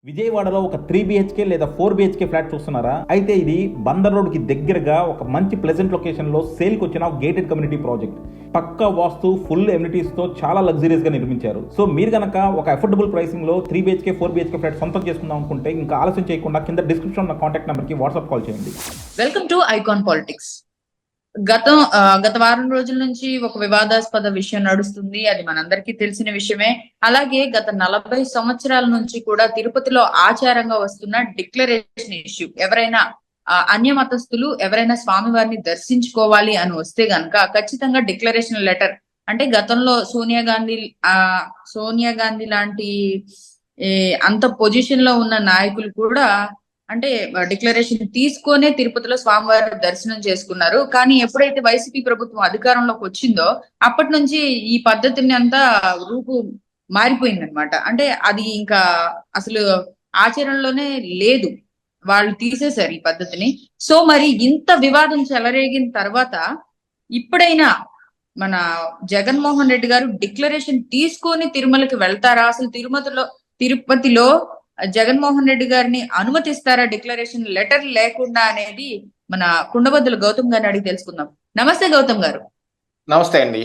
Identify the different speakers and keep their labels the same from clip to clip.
Speaker 1: విజయవాడలో ఒక 3 BHK లేదా 4 BHK ఫ్లాట్ చూస్తున్నారా? అయితే ఇది బందర్ రోడ్ కి దగ్గరగా ఒక మంచి ప్లెజెంట్ లొకేషన్ లో సేల్ కి వచ్చిన గేటెడ్ కమ్యూనిటీ ప్రాజెక్ట్. పక్కా వాస్తు, ఫుల్ ఎమ్యూనిటీస్ తో చాలా లగ్జరీస్ గా నిర్మించారు. సో మీరు గనక ఒక అఫోర్డబుల్ ప్రైసింగ్ లో 3 BHK 4 BHK ఫ్లాట్ సొంతం చేసుకుందాం అనుకుంటే ఇంకా ఆలస్యం చేయకుండా కింద డిస్క్రిప్షన్ ఉన్న కాంటాక్ట్ నెంబర్ కి వాట్సాప్ కాల్ చేయండి.
Speaker 2: Welcome to icon politics. గత వారం రోజుల నుంచి ఒక వివాదాస్పద విషయం నడుస్తుంది. అది మనందరికీ తెలిసిన విషయమే. అలాగే గత 40 సంవత్సరాల నుంచి కూడా తిరుపతిలో ఆచారంగా వస్తున్న డిక్లరేషన్ ఇష్యూ. ఎవరైనా అన్య మతస్థులు ఎవరైనా స్వామివారిని దర్శించుకోవాలి అని వస్తే గనక ఖచ్చితంగా డిక్లరేషన్ లెటర్, అంటే గతంలో సోనియా గాంధీ లాంటి అంత పొజిషన్ లో ఉన్న నాయకులు కూడా అంటే డిక్లరేషన్ తీసుకొనే తిరుపతిలో స్వామివారి దర్శనం చేసుకున్నారు. కానీ ఎప్పుడైతే వైసీపీ ప్రభుత్వం అధికారంలోకి వచ్చిందో అప్పటి నుంచి ఈ పద్ధతిని అంతా రూపు మారిపోయిందనమాట. అంటే అది ఇంకా అసలు ఆచరణలోనే లేదు, వాళ్ళు తీసేశారు ఈ పద్ధతిని. సో మరి ఇంత వివాదం చెలరేగిన తర్వాత ఇప్పుడైనా మన జగన్మోహన్ రెడ్డి గారు డిక్లరేషన్ తీసుకొని తిరుమలకి వెళ్తారా? అసలు తిరుపతిలో జగన్మోహన్ రెడ్డి గారిని అనుమతిస్తారా డిక్లరేషన్ లెటర్ లేకుండా అనేది మన కుండబద్దల గౌతమ్ గారిని అడిగి తెలుసుకుందాం. నమస్తే గౌతమ్ గారు.
Speaker 3: నమస్తే అండి.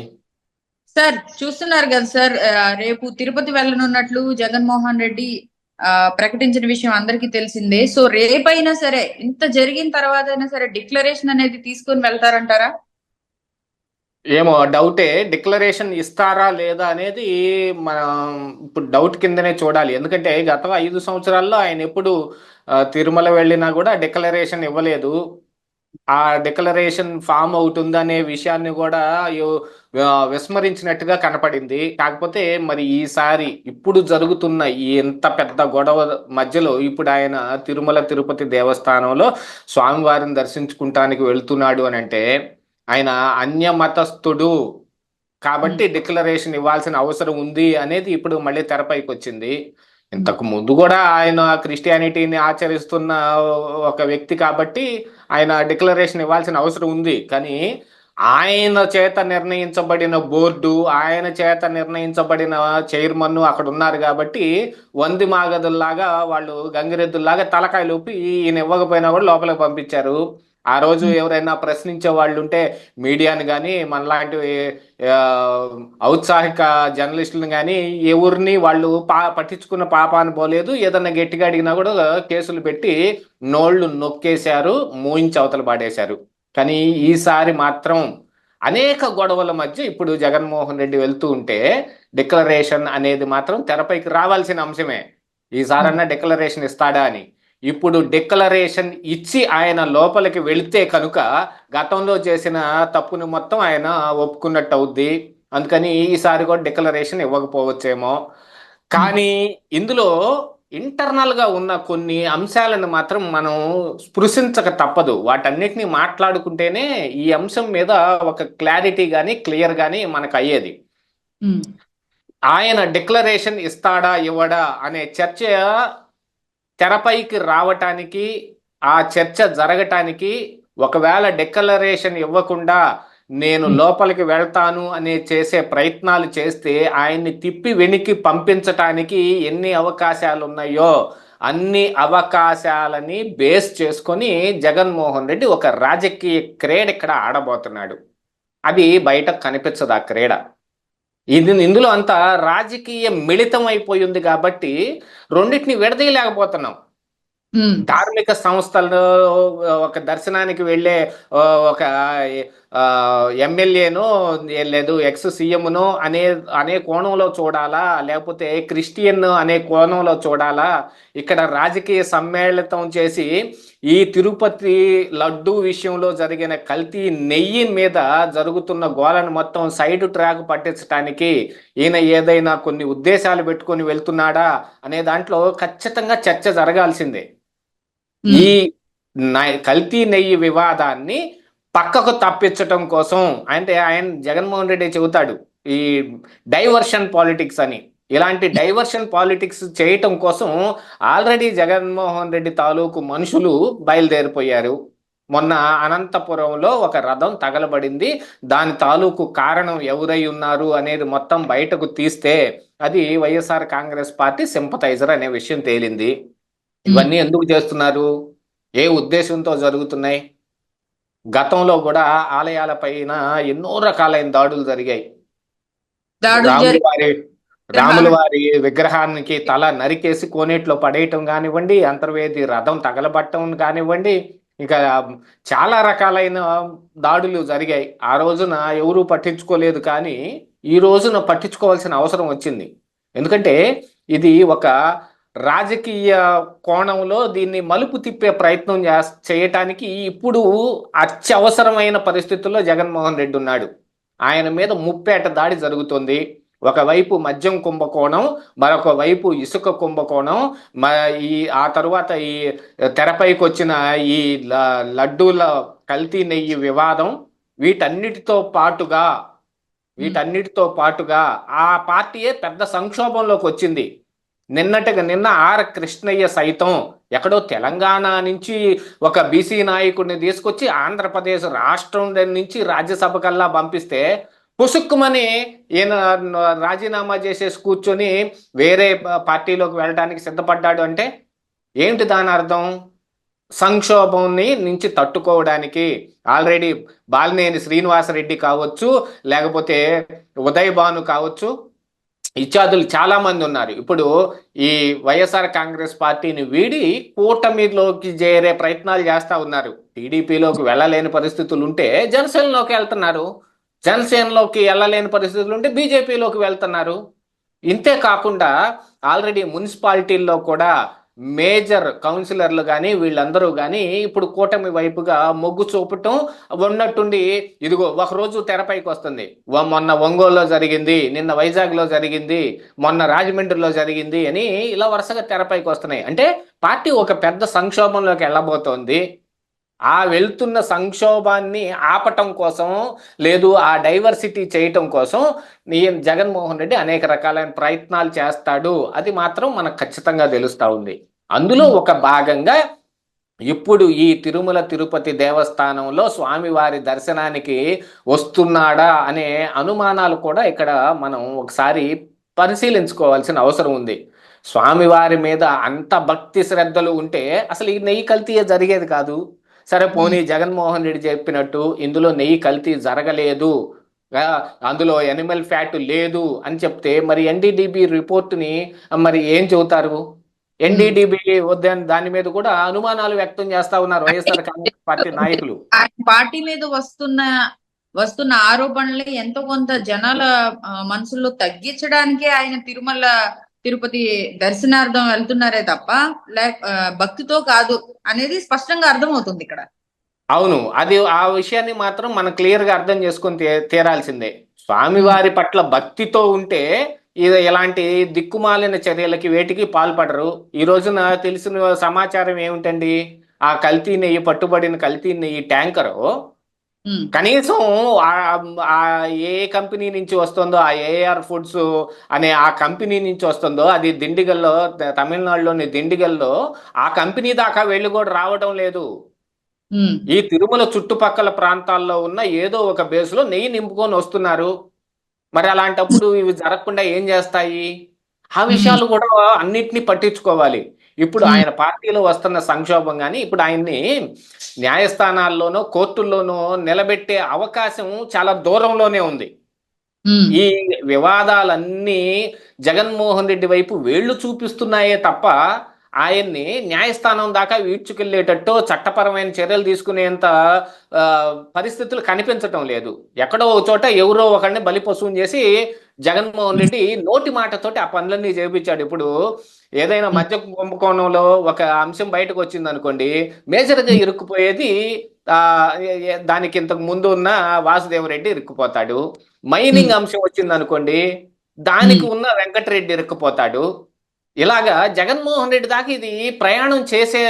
Speaker 2: సార్, చూస్తున్నారు కదా సార్, రేపు తిరుపతి వెళ్ళనున్నట్లు జగన్మోహన్ రెడ్డి ప్రకటించిన విషయం అందరికీ తెలిసిందే. సో రేపైనా సరే, ఇంత జరిగిన తర్వాత అయినా సరే డిక్లరేషన్ అనేది తీసుకొని వెళ్తారంటారా?
Speaker 3: ఏమో డౌటే, డిక్లరేషన్ ఇస్తారా లేదా అనేది మనం ఇప్పుడు డౌట్ కిందనే చూడాలి. ఎందుకంటే గత 5 సంవత్సరాల్లో ఆయన ఎప్పుడు తిరుమల వెళ్ళినా కూడా డిక్లరేషన్ ఇవ్వలేదు. ఆ డిక్లరేషన్ ఫామ్ అవుతుందనే విషయాన్ని కూడా విస్మరించినట్టుగా కనపడింది. కాకపోతే మరి ఈసారి ఇప్పుడు జరుగుతున్న ఈ ఎంత పెద్ద గొడవ మధ్యలో ఇప్పుడు ఆయన తిరుమల తిరుపతి దేవస్థానంలో స్వామివారిని దర్శించుకుంటానికి వెళ్తున్నాడు అని అంటే ఆయన అన్య మతస్థుడు కాబట్టి డిక్లరేషన్ ఇవ్వాల్సిన అవసరం ఉంది అనేది ఇప్పుడు మళ్ళీ తెరపైకి వచ్చింది. ఇంతకు ముందు కూడా ఆయన క్రిస్టియానిటీని ఆచరిస్తున్న ఒక వ్యక్తి కాబట్టి ఆయన డిక్లరేషన్ ఇవ్వాల్సిన అవసరం ఉంది. కానీ ఆయన చేత నిర్ణయించబడిన బోర్డు, ఆయన చేత నిర్ణయించబడిన చైర్మన్ అక్కడ ఉన్నారు కాబట్టి వంది మాగదుల్లాగా వాళ్ళు గంగిరెద్దుల్లాగా తలకాయలోపి ఈయన ఇవ్వకపోయినా కూడా లోపలికి పంపించారు. ఆ రోజు ఎవరైనా ప్రశ్నించే వాళ్ళు ఉంటే మీడియాని కానీ మనలాంటి ఔత్సాహిక జర్నలిస్టులను కానీ ఎవరిని వాళ్ళు పట్టించుకున్న పాపాన్ని పోలేదు. ఏదన్నా గట్టిగా అడిగినా కూడా కేసులు పెట్టి నోళ్లు నొక్కేశారు, మూయించి అవతల పాడేశారు. కానీ ఈసారి మాత్రం అనేక గొడవల మధ్య ఇప్పుడు జగన్మోహన్ రెడ్డి వెళ్తూ ఉంటే డిక్లరేషన్ అనేది మాత్రం తెరపైకి రావాల్సిన అంశమే. ఈసారన్నా డిక్లరేషన్ ఇస్తాడా అని. ఇప్పుడు డిక్లరేషన్ ఇచ్చి ఆయన లోపలికి వెళితే కనుక గతంలో చేసిన తప్పుని మొత్తం ఆయన ఒప్పుకున్నట్టు అవుద్ది. అందుకని ఈసారి కూడా డిక్లరేషన్ ఇవ్వకపోవచ్చేమో. కానీ ఇందులో ఇంటర్నల్గా ఉన్న కొన్ని అంశాలను మాత్రం మనం స్పృశించక తప్పదు. వాటన్నిటిని మాట్లాడుకుంటేనే ఈ అంశం మీద ఒక క్లారిటీ కానీ క్లియర్ కానీ మనకు అయ్యేది. ఆయన డిక్లరేషన్ ఇస్తాడా ఇవ్వడా అనే చర్చ తెరపైకి రావటానికి, ఆ చర్చ జరగటానికి, ఒకవేళ డిక్లరేషన్ ఇవ్వకుండా నేను లోపలికి వెళ్తాను అనే చేసే ప్రయత్నాలు చేస్తే ఆయన్ని తిప్పి వెనక్కి పంపించటానికి ఎన్ని అవకాశాలు ఉన్నాయో అన్ని అవకాశాలని బేస్ చేసుకొని జగన్మోహన్ రెడ్డి ఒక రాజకీయ క్రీడ ఇక్కడ ఆడబోతున్నాడు. అది బయటకు కనిపించదు ఆ క్రీడ. ఇందులో అంతా రాజకీయ మిళితం అయిపోయింది కాబట్టి రెండింటిని విడదీయలేకపోతున్నాం. ధార్మిక సంస్థల్లో ఒక దర్శనానికి వెళ్ళే ఒక ఎమ్మెల్యేనో లేదు ఎక్స్ సీఎంనో అనే కోణంలో చూడాలా, లేకపోతే క్రిస్టియన్ అనే కోణంలో చూడాలా? ఇక్కడ రాజకీయ సమ్మేళనం చేసి ఈ తిరుపతి లడ్డు విషయంలో జరిగిన కల్తీ నెయ్యి మీద జరుగుతున్న గోలను మొత్తం సైడ్ ట్రాక్ పట్టించడానికి ఈయన ఏదైనా కొన్ని ఉద్దేశాలు పెట్టుకొని వెళ్తున్నాడా అనే దాంట్లో ఖచ్చితంగా చర్చ జరగాల్సిందే. ఈ కల్తీ నెయ్యి వివాదాన్ని పక్కకు తప్పించటం కోసం అంటే ఆయన జగన్మోహన్ రెడ్డి చెబుతాడు ఈ డైవర్షన్ పాలిటిక్స్ అని. ఇలాంటి డైవర్షన్ పాలిటిక్స్ చేయటం కోసం ఆల్రెడీ జగన్మోహన్ రెడ్డి తాలూకు మనుషులు బయలుదేరిపోయారు. మొన్న అనంతపురంలో ఒక రథం తగలబడింది. దాని తాలూకు కారణం ఎవరై ఉన్నారు అనేది మొత్తం బయటకు తీస్తే అది వైఎస్ఆర్ కాంగ్రెస్ పార్టీ సింపథైజర్ అనే విషయం తేలింది. ఇవన్నీ ఎందుకు చేస్తున్నారు, ఏ ఉద్దేశంతో జరుగుతున్నాయి? గతంలో కూడా ఆలయాల పైన ఎన్నో రకాలైన దాడులు జరిగాయి. రాముల వారి విగ్రహానికి తల నరికేసి కోనేట్లో పడేయటం కానివ్వండి, అంతర్వేది రథం తగలబట్టడం కానివ్వండి, ఇంకా చాలా రకాలైన దాడులు జరిగాయి. ఆ రోజున ఎవరూ పట్టించుకోలేదు, కానీ ఈ రోజున పట్టించుకోవాల్సిన అవసరం వచ్చింది. ఎందుకంటే ఇది ఒక రాజకీయ కోణంలో దీన్ని మలుపు తిప్పే ప్రయత్నం చేయటానికి ఇప్పుడు అత్యవసరమైన పరిస్థితుల్లో జగన్మోహన్ రెడ్డి ఉన్నాడు. ఆయన మీద ముప్పేట దాడి జరుగుతుంది. ఒకవైపు మద్యం కుంభకోణం, మరొక వైపు ఇసుక కుంభకోణం, ఆ తరువాత ఈ తెరపైకి వచ్చిన ఈ లడ్డూల కల్తీ నెయ్యి వివాదం, వీటన్నిటితో పాటుగా ఆ పార్టీయే పెద్ద సంక్షోభంలోకి వచ్చింది. నిన్న ఆర్ కృష్ణయ్య సైతం ఎక్కడో తెలంగాణ నుంచి ఒక బీసీ నాయకుడిని తీసుకొచ్చి ఆంధ్రప్రదేశ్ రాష్ట్రం నుంచి రాజ్యసభ కల్లా పంపిస్తే పుసుక్కుమని ఈయన రాజీనామా చేసేసి కూర్చొని వేరే పార్టీలోకి వెళ్ళడానికి సిద్ధపడ్డాడు. అంటే ఏంటి దాని అర్థం? సంక్షోభంని నుంచి తట్టుకోవడానికి ఆల్రెడీ బాలినేని శ్రీనివాసరెడ్డి కావచ్చు, లేకపోతే ఉదయ్ భాను కావచ్చు, ఇత్యాదులు చాలా మంది ఉన్నారు. ఇప్పుడు ఈ వైఎస్ఆర్ కాంగ్రెస్ పార్టీని వీడి కూటమిలోకి చేరే ప్రయత్నాలు చేస్తా ఉన్నారు. టీడీపీలోకి వెళ్ళలేని పరిస్థితులు ఉంటే జనసేనలోకి వెళ్తున్నారు, జనసేనలోకి వెళ్ళలేని పరిస్థితులు ఉంటే బీజేపీలోకి వెళ్తున్నారు. ఇంతే కాకుండా ఆల్రెడీ మున్సిపాలిటీల్లో కూడా మేజర్ కౌన్సిలర్లు కానీ వీళ్ళందరూ కానీ ఇప్పుడు కూటమి వైపుగా మొగ్గు చూపటం ఉన్నట్టుండి, ఇదిగో ఒకరోజు తెరపైకి వస్తుంది. మొన్న ఒంగోలులో జరిగింది, నిన్న వైజాగ్లో జరిగింది, మొన్న రాజమండ్రిలో జరిగింది అని ఇలా వరుసగా తెరపైకి వస్తున్నాయి. అంటే పార్టీ ఒక పెద్ద సంక్షోభంలోకి వెళ్ళబోతోంది. ఆ వెళ్తున్న సంక్షోభాన్ని ఆపటం కోసం, లేదు ఆ డైవర్సిటీ చేయటం కోసం జగన్మోహన్ రెడ్డి అనేక రకాలైన ప్రయత్నాలు చేస్తాడు. అది మాత్రం మనకు ఖచ్చితంగా తెలుస్తూ ఉంది. అందులో ఒక భాగంగా ఇప్పుడు ఈ తిరుమల తిరుపతి దేవస్థానంలో స్వామివారి దర్శనానికి వస్తున్నాడా అనే అనుమానాలు కూడా ఇక్కడ మనం ఒకసారి పరిశీలించుకోవాల్సిన అవసరం ఉంది. స్వామివారి మీద అంత భక్తి శ్రద్ధలు ఉంటే అసలు ఈ నెయ్యి కల్తీ జరిగేది కాదు. సరే పోనీ జగన్మోహన్ రెడ్డి చెప్పినట్టు ఇందులో నెయ్యి కల్తీ జరగలేదు, అందులో ఎనిమల్ ఫ్యాట్ లేదు అని చెప్తే మరి ఎన్డీడీబీ రిపోర్టుని మరి ఏం చెబుతారు? ఎన్డీడీబీ వద్దని దాని మీద కూడా అనుమానాలు వ్యక్తం చేస్తా ఉన్నారు వైఎస్ఆర్ కాంగ్రెస్ పార్టీ నాయకులు.
Speaker 2: పార్టీ మీద వస్తున్న ఆరోపణలు ఎంతో కొంత జనాల మనసుల్లో తగ్గించడానికే ఆయన తిరుమల తిరుపతి దర్శనార్థం వెళ్తున్నారే తప్ప భక్తితో కాదు అనేది స్పష్టంగా అర్థమవుతుంది ఇక్కడ.
Speaker 3: అవును, అది ఆ విషయాన్ని మాత్రం మనం క్లియర్ గా అర్థం చేసుకుని తీరాల్సిందే. స్వామివారి పట్ల భక్తితో ఉంటే ఇలాంటి దిక్కుమాలిన చర్యలకి వేటికి పాల్పడరు. ఈ రోజున తెలిసిన సమాచారం ఏమిటండి, ఆ కల్తీ నెయ్యి, పట్టుబడిన కల్తీ నెయ్యి ట్యాంకరు కనీసం ఏ కంపెనీ నుంచి వస్తుందో, ఆ ఏఆర్ ఫుడ్స్ అనే ఆ కంపెనీ నుంచి వస్తుందో, అది దిండిగల్లో, తమిళనాడులోని దిండిగల్లో ఆ కంపెనీ దాకా వెళ్ళి కూడా రావడం లేదు. ఈ తిరుమల చుట్టుపక్కల ప్రాంతాల్లో ఉన్న ఏదో ఒక బేస్లో నెయ్యి నింపుకొని వస్తున్నారు. మరి అలాంటప్పుడు ఇవి జరగకుండా ఏం చేస్తాయి? ఆ విషయాలు కూడా అన్నిటినీ పట్టించుకోవాలి. ఇప్పుడు ఆయన పార్టీలో వస్తున్న సంక్షోభం కానీ ఇప్పుడు ఆయన్ని న్యాయస్థానాల్లోనో కోర్టుల్లోనో నిలబెట్టే అవకాశం చాలా దూరంలోనే ఉంది. ఈ వివాదాలన్నీ జగన్మోహన్ రెడ్డి వైపు వేళ్లు చూపిస్తున్నాయే తప్ప ఆయన్ని న్యాయస్థానం దాకా ఈడ్చుకెళ్లేటట్టు చట్టపరమైన చర్యలు తీసుకునేంత పరిస్థితులు కనిపించటం లేదు. ఎక్కడో ఒక చోట ఎవరో ఒకరిని బలిపశువుని చేసి జగన్మోహన్ రెడ్డి నోటి మాటతోటి ఆ పనులన్నీ చేపించాడు. ఇప్పుడు ఏదైనా మధ్య కుంభకోణంలో ఒక అంశం బయటకు వచ్చింది అనుకోండి, మేజర్గా ఇరుక్కుపోయేది దానికి ఇంతకు ముందు ఉన్న వాసుదేవరెడ్డి ఇరుక్కుపోతాడు. మైనింగ్ అంశం వచ్చింది అనుకోండి, దానికి ఉన్న వెంకటరెడ్డి ఇరుక్కుపోతాడు. ఇలాగా జగన్మోహన్ రెడ్డి దాకా ఇది ప్రయాణం చేసే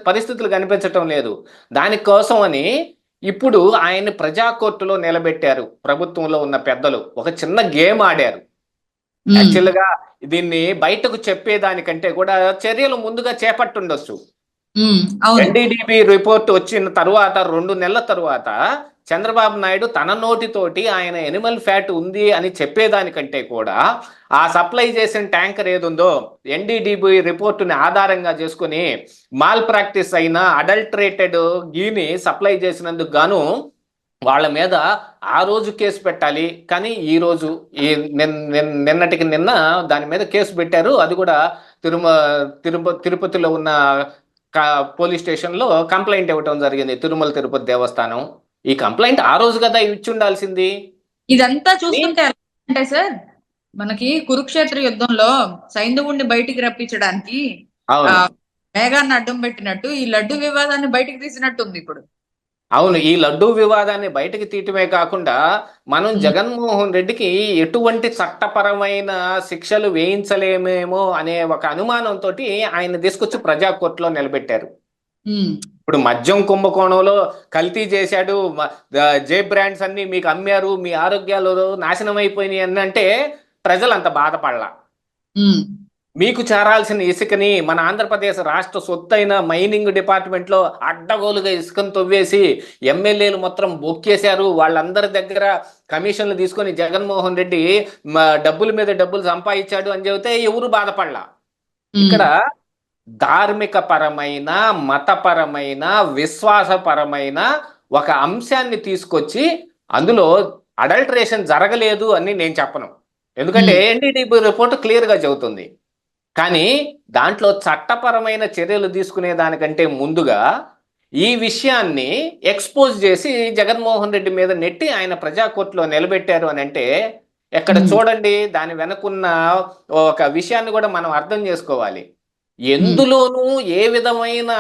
Speaker 3: పరిస్థితులు కనిపించటం లేదు. దానికోసం అని ఇప్పుడు ఆయన్ని ప్రజా కోర్టులో నిలబెట్టారు. ప్రభుత్వంలో ఉన్న పెద్దలు ఒక చిన్న గేమ్ ఆడారు. యాక్చువల్ గా దీన్ని బయటకు చెప్పేదానికంటే కూడా చర్యలు ముందుగా చేపట్టుండొచ్చు.
Speaker 2: అవును.
Speaker 3: ఎన్డీడీబీ రిపోర్ట్ వచ్చిన తరువాత 2 నెలల తరువాత చంద్రబాబు నాయుడు తన నోటితోటి ఆయన ఎనిమల్ ఫ్యాట్ ఉంది అని చెప్పేదానికంటే కూడా ఆ సప్లై చేసిన ట్యాంకర్ ఏదుందో ఎన్డీడీబీ రిపోర్టుని ఆధారంగా చేసుకుని మాల్ ప్రాక్టీస్ అయిన అడల్టరేటెడ్ గీని సప్లై చేసినందుకు గాను వాళ్ళ మీద ఆ రోజు కేసు పెట్టాలి. కానీ ఈ రోజు ఈ నిన్నటికి నిన్న దాని మీద కేసు పెట్టారు. అది కూడా తిరుపతిలో ఉన్న పోలీస్ స్టేషన్ లో కంప్లైంట్ ఇవ్వటం జరిగింది, తిరుమల తిరుపతి దేవస్థానం. ఈ కంప్లైంట్ ఆ రోజు కదా ఇచ్చి ఉండాల్సింది.
Speaker 2: ఇదంతా చూస్తుంటే ఎలా అంటే సార్, మనకి కురుక్షేత్ర యుద్ధంలో సైంధవుణ్ణి బయటికి రప్పించడానికి
Speaker 3: అవును
Speaker 2: మేఘాన్ని అడ్డం పెట్టినట్టు ఈ లడ్డు వివాదాన్ని బయటికి తీసినట్టుంది ఇప్పుడు.
Speaker 3: అవును, ఈ లడ్డూ వివాదాన్ని బయటకు తీయటమే కాకుండా మనం జగన్మోహన్ రెడ్డికి ఎటువంటి చట్టపరమైన శిక్షలు వేయించలేమేమో అనే ఒక అనుమానంతో ఆయన తీసుకొచ్చి ప్రజా కోర్టులో నిలబెట్టారు. ఇప్పుడు మద్యం కుంభకోణంలో కల్తీ చేశాడు, జే బ్రాండ్స్ అన్ని మీకు అమ్మారు, మీ ఆరోగ్యాలు నాశనం అయిపోయినాయి అని అంటే ప్రజలు అంత బాధపడలా. మీకు చేరాల్సిన ఇసుకని మన ఆంధ్రప్రదేశ్ రాష్ట్ర సొత్తైన మైనింగ్ డిపార్ట్మెంట్ లో అడ్డగోలుగా ఇసుకను తవ్వేసి ఎమ్మెల్యేలు మొత్తం బొక్కేశారు. వాళ్ళందరి దగ్గర కమిషన్లు తీసుకొని జగన్మోహన్ రెడ్డి డబ్బుల మీద డబ్బులు సంపాదించాడు అని చెబితే ఎవరు బాధపడలా. ఇక్కడ ధార్మిక పరమైన, మతపరమైన, విశ్వాసపరమైన ఒక అంశాన్ని తీసుకొచ్చి అందులో అడల్టరేషన్ జరగలేదు అని నేను చెప్పను, ఎందుకంటే ఎన్డీడీబీ రిపోర్ట్ క్లియర్ గా చెబుతుంది. కానీ దాంట్లో చట్టపరమైన చర్యలు తీసుకునే దానికంటే ముందుగా ఈ విషయాన్ని ఎక్స్పోజ్ చేసి జగన్మోహన్ రెడ్డి మీద నెట్టి ఆయన ప్రజా కోర్టులో నిలబెట్టారు అని అంటే ఎక్కడ చూడండి, దాని వెనకున్న ఒక విషయాన్ని కూడా మనం అర్థం చేసుకోవాలి. ఎందులోనూ ఏ విధమైన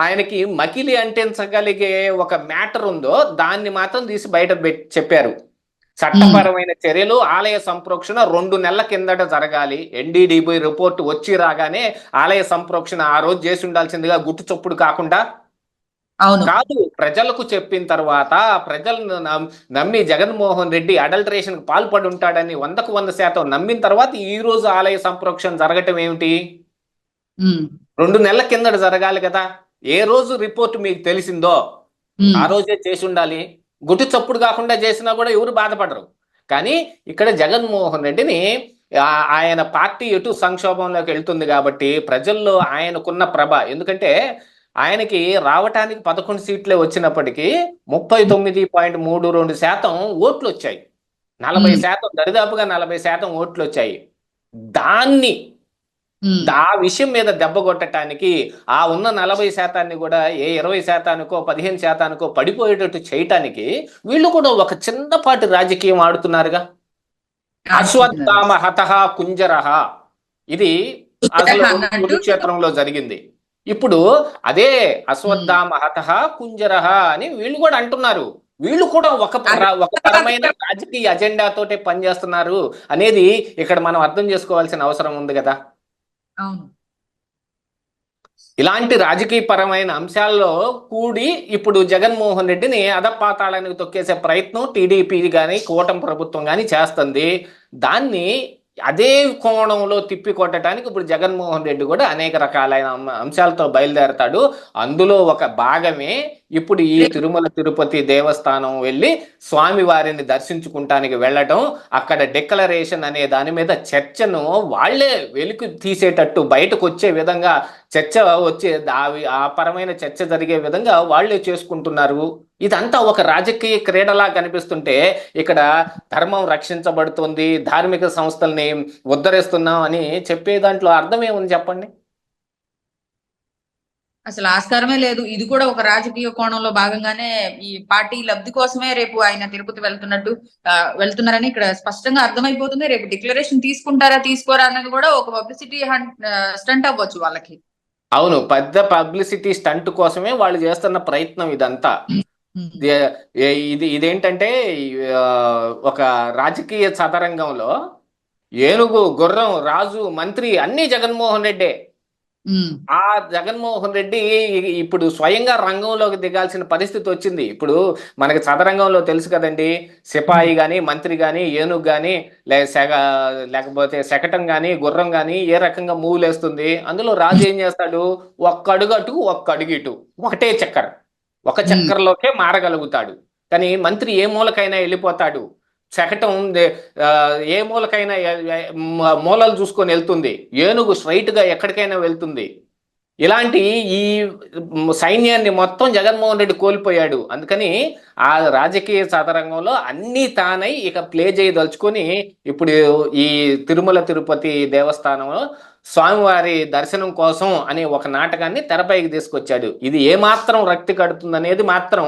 Speaker 3: ఆయనకి మకిలి అంటించగలిగే ఒక మ్యాటర్ ఉందో దాన్ని మాత్రం తీసి బయట చెప్పారు. చట్టపరమైన చర్యలు, ఆలయ సంప్రోక్షణ 2 నెలల కిందట జరగాలి. ఎన్డీడీబీ రిపోర్ట్ వచ్చి రాగానే ఆలయ సంప్రోక్షణ ఆ రోజు చేసి ఉండాల్సిందిగా గుట్టు చొప్పుడు కాకుండా కాదు. ప్రజలకు చెప్పిన తర్వాత ప్రజలను నమ్మి జగన్మోహన్ రెడ్డి అడల్టరేషన్ కు పాల్పడి ఉంటాడని 100కు 100% నమ్మిన తర్వాత ఈ రోజు ఆలయ సంప్రోక్షణ జరగటం ఏమిటి? 2 నెలల కిందట జరగాలి కదా. ఏ రోజు రిపోర్ట్ మీకు తెలిసిందో ఆ రోజే చేసి ఉండాలి. గుట్టు చప్పుడు కాకుండా చేసినా కూడా ఎవరు బాధపడరు. కానీ ఇక్కడ జగన్మోహన్ రెడ్డిని ఆయన పార్టీ ఎటు సంక్షోభంలోకి వెళ్తుంది కాబట్టి ప్రజల్లో ఆయనకున్న ప్రభ, ఎందుకంటే ఆయనకి రావటానికి 11 సీట్లే వచ్చినప్పటికీ 39.32% ఓట్లు వచ్చాయి. 40%, దరిదాపుగా 40% ఓట్లు వచ్చాయి. దాన్ని ఆ విషయం మీద దెబ్బ కొట్టడానికి ఆ ఉన్న 40% కూడా ఏ 20%కో 15%కో పడిపోయేటట్టు చేయటానికి వీళ్ళు కూడా ఒక చిన్నపాటి రాజకీయం ఆడుతున్నారుగా. అశ్వత్థామ హతః కుంజరః, ఇది అసలు కురుక్షేత్రంలో జరిగింది. ఇప్పుడు అదే అశ్వత్థామ హతః కుంజరః అని వీళ్ళు కూడా అంటున్నారు. వీళ్ళు కూడా ఒక పరమైన రాజకీయ అజెండాతోటే పనిచేస్తున్నారు అనేది ఇక్కడ మనం అర్థం చేసుకోవాల్సిన అవసరం ఉంది కదా. ఇలాంటి రాజకీయ పరమైన అంశాల్లో కూడి ఇప్పుడు జగన్మోహన్ రెడ్డిని అధపాతాళానికి తొక్కేసే ప్రయత్నం టీడీపీ కానీ కూటమి ప్రభుత్వం కానీ చేస్తుంది. దాన్ని అదే కోణంలో తిప్పికొట్టడానికి ఇప్పుడు జగన్మోహన్ రెడ్డి కూడా అనేక రకాలైన అంశాలతో బయలుదేరతాడు. అందులో ఒక భాగమే ఇప్పుడు ఈ తిరుమల తిరుపతి దేవస్థానం వెళ్ళి స్వామివారిని దర్శించుకుంటానికి వెళ్ళటం, అక్కడ డిక్లరేషన్ అనే దాని మీద చర్చను వాళ్లే వెలికి తీసేటట్టు బయటకు వచ్చే విధంగా చర్చ వచ్చే ఆ పరమైన చర్చ జరిగే విధంగా వాళ్లే చేసుకుంటున్నారు. ఇదంతా ఒక రాజకీయ క్రీడలా కనిపిస్తుంటే ఇక్కడ ధర్మం రక్షించబడుతుంది, ధార్మిక సంస్థల్ని ఉద్ధరిస్తున్నాం అని చెప్పే దాంట్లో అర్థమేముంది చెప్పండి?
Speaker 2: అసలు ఆస్కారమే లేదు. ఇది కూడా ఒక రాజకీయ కోణంలో భాగంగానే ఈ పార్టీ లబ్ధి కోసమే రేపు ఆయన తిరుపతి వెళ్తున్నారని ఇక్కడ స్పష్టంగా అర్థమైపోతుంది. రేపు డిక్లరేషన్ తీసుకుంటారా తీసుకోరా అన్నది కూడా ఒక పబ్లిసిటీ స్టంట్ అవ్వచ్చు వాళ్ళకి.
Speaker 3: అవును, పెద్ద పబ్లిసిటీ స్టంట్ కోసమే వాళ్ళు చేస్తున్న ప్రయత్నం ఇదంతా. ఇదేంటంటే ఒక రాజకీయ చదరంగంలో ఏనుగు, గుర్రం, రాజు, మంత్రి అన్ని జగన్మోహన్ రెడ్డే.
Speaker 2: ఉమ్,
Speaker 3: ఆ జగన్మోహన్ రెడ్డి ఇప్పుడు స్వయంగా రంగంలోకి దిగాల్సిన పరిస్థితి వచ్చింది. ఇప్పుడు మనకి చదరంగంలో తెలుసు కదండి, సిపాయి గాని, మంత్రి గాని, ఏనుగు గాని, లేకపోతే శకటం గాని, గుర్రం గాని ఏ రకంగా మూవ్లు వేస్తుంది. అందులో రాజు ఏం చేస్తాడు? ఒక్క అడుగు అటు, ఒక్క అడుగు ఇటు, ఒకటే చక్కర, ఒక
Speaker 2: ఉమ్,
Speaker 3: చక్కరలోకే మారగలుగుతాడు. కానీ మంత్రి ఏ మూలకైనా వెళ్ళిపోతాడు. శకటం ఆ, ఏ మూలకైనా మూలలు చూసుకొని వెళ్తుంది. ఏనుగు స్ట్రైట్ గా ఎక్కడికైనా వెళ్తుంది. ఇలాంటి ఈ సైన్యాన్ని మొత్తం జగన్మోహన్ రెడ్డి కోల్పోయాడు. అందుకని ఆ రాజకీయ చదరంగంలో అన్నీ తానై ఇక ప్లే చేయదలుచుకొని ఇప్పుడు ఈ తిరుమల తిరుపతి దేవస్థానంలో స్వామివారి దర్శనం కోసం అనే ఒక నాటకాన్ని తెరపైకి తీసుకొచ్చాడు. ఇది ఏమాత్రం రక్తి కడుతుందనేది మాత్రం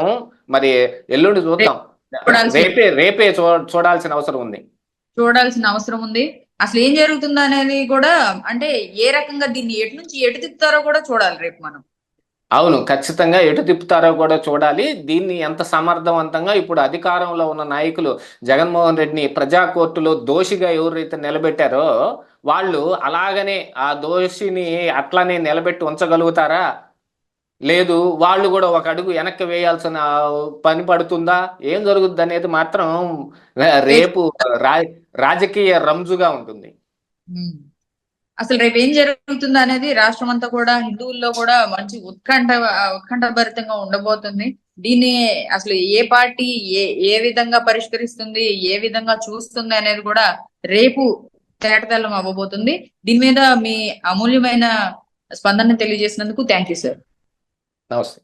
Speaker 3: మరి ఎల్లుండి చూద్దాం. రేపే చూడాల్సిన అవసరం ఉంది.
Speaker 2: చూడాల్సిన అవసరం ఉంది. అసలు ఏం జరుగుతుందో అనేది కూడా, అంటే ఏ రకంగా దీన్ని ఎటు నుంచి ఎటు తిప్పుతారో కూడా చూడాలి రేపు మనం.
Speaker 3: అవును, ఖచ్చితంగా ఎటు తిప్పుతారో కూడా చూడాలి. దీన్ని ఎంత సమర్థవంతంగా ఇప్పుడు అధికారంలో ఉన్న నాయకులు జగన్మోహన్ రెడ్డిని ప్రజా కోర్టులో దోషిగా ఎవరైతే నిలబెట్టారో వాళ్ళు అలాగనే ఆ దోషిని అట్లానే నిలబెట్టి ఉంచగలుగుతారా? లేదు, వాళ్ళు కూడా ఒక అడుగు వెనక్కి వేయాల్సిన పని పడుతుందా? ఏం జరుగుద్ది అనేది మాత్రం రేపు రాజకీయ రంజుగా ఉంటుంది.
Speaker 2: ఉమ్. అసలు రేపు ఏం జరుగుతుంది అనేది రాష్ట్రం అంతా కూడా, హిందువుల్లో కూడా మంచి ఉత్కంఠభరితంగా ఉండబోతుంది. దీన్ని అసలు ఏ పార్టీ ఏ విధంగా పరిష్కరిస్తుంది, ఏ విధంగా చూస్తుంది అనేది కూడా రేపు తేటతెల్లం అవ్వబోతుంది. దీని మీద మీ అమూల్యమైన స్పందన తెలియజేసినందుకు థ్యాంక్ యూ సార్.
Speaker 3: నమస్తే.